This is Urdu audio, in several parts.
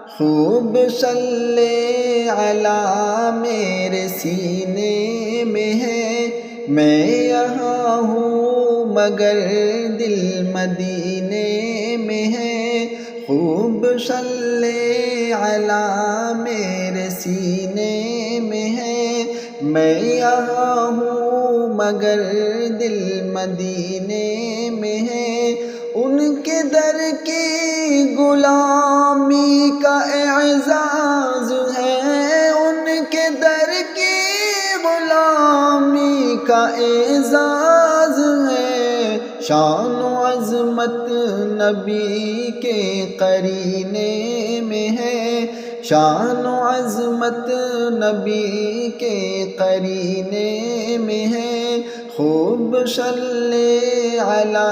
خوب صلی علی میرے سینے میں ہے، میں یہاں ہوں مگر دل مدینے میں ہے۔ خوب صلی علی میرے سینے میں ہے، میں یہاں ہوں مگر دل مدینے میں ہے۔ ان کے در کی غلامی کا اعزاز ہے، ان کے در کی غلامی کا اعزاز ہے۔ شان و عظمت نبی کے قرینے میں ہے، شان و عظمت نبی کے قرینے میں ہے۔ خوب صلی علی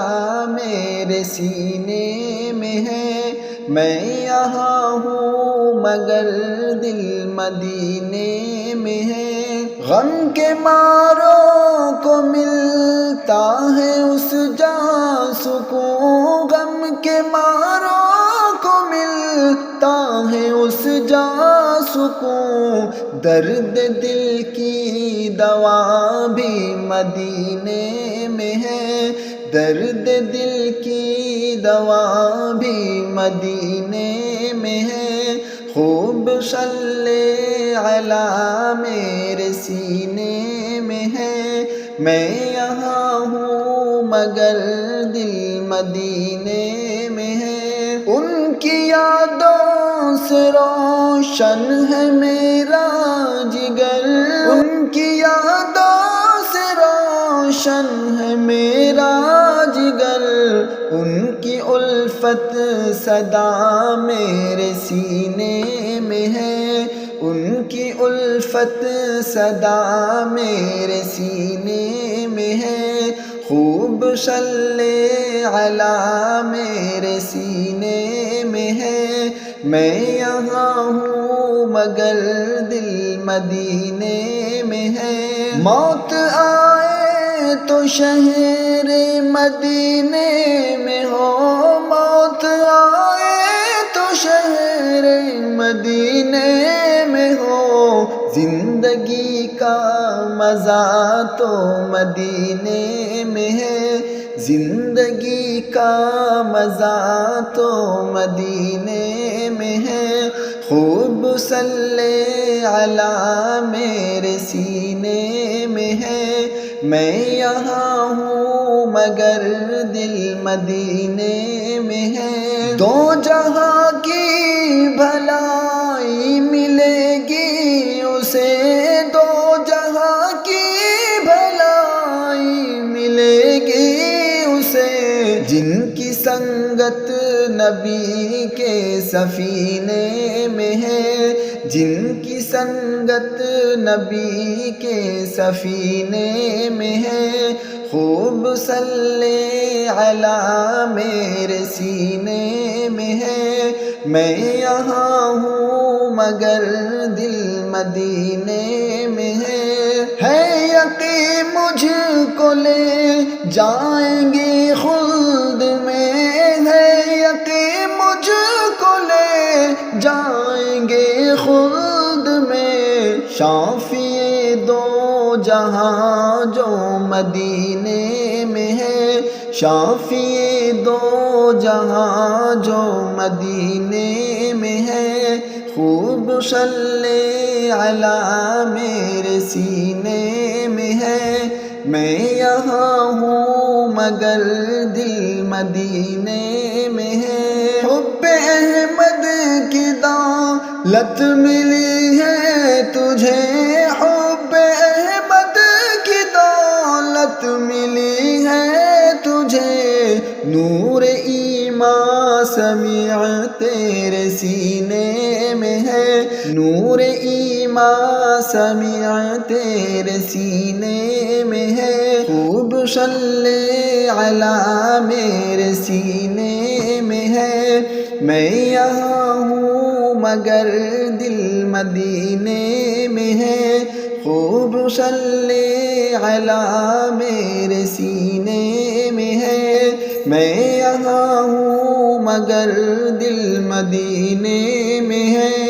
میرے سینے میں ہے، میں یہاں ہوں مگر دل مدینے میں ہے۔ غم کے ماروں کو ملتا ہے اس جا سکون، غم کے ماروں کو ملتا ہے اس جا سکون۔ درد دل کی دوا بھی مدینے میں ہے، درد دل کی دوا بھی مدینے میں ہے۔ خوب صلی علی میرے سینے میں ہے، میں یہاں ہوں مگر دل مدینے میں ہے۔ ان کی یادوں سے روشن ہے میرا جگر، ان کی یادوں سے روشن ہے میرا جگر۔ ان کی الفت صدا میرے سینے میں ہے، ان کی الفت صدا میرے سینے میں ہے۔ خوب صلی علی میرے سینے میں ہے، میں یہاں ہوں مگر دل مدینے میں ہے۔ موت آئے تو شہر مدینے میں ہو، موت آئے تو شہر مدینے میں ہو۔ زندگی کا مزہ تو مدینے میں ہے، زندگی کا مزہ تو مدینے میں ہے۔ خوب صلی علی میرے سینے میں ہے، میں یہاں ہوں مگر دل مدینے میں ہے۔ دو جہاں کی بھلائی ملے گی اسے، دو جہاں کی بھلائی ملے گی اسے۔ جن کی سنگت نبی کے سفینے میں ہے، جن کی سنگت نبی کے سفینے میں ہے۔ خوب صلی علی میرے سینے میں ہے، میں یہاں ہوں مگر دل مدینے میں ہے۔ یقین مجھ کو لے جائیں گے خلد میں، ہے یقین مجھ کو لے جائیں گے خلد میں۔ شافی دو جہاں جو مدینے میں ہے، شافی دو جہاں جو مدینے میں ہے۔ خوب صلی علی میرے سینے میں ہے، میں یہاں ہوں مگر دل مدینے میں ہے۔ حب احمد کی دولت ملی ہے تجھے، حب احمد کی دولت ملی ہے تجھے۔ نور ایمان سمیع تیرے سینے میں ہے، نور ایمان سمیع تیرے سینے میں ہے۔ خوب صلی علی میرے سینے میں ہے، میں یہاں ہوں مگر دل مدینے میں ہے۔ خوب صلی علی میرے سینے میں ہے، میں یہاں ہوں مگر دل مدینے میں ہے۔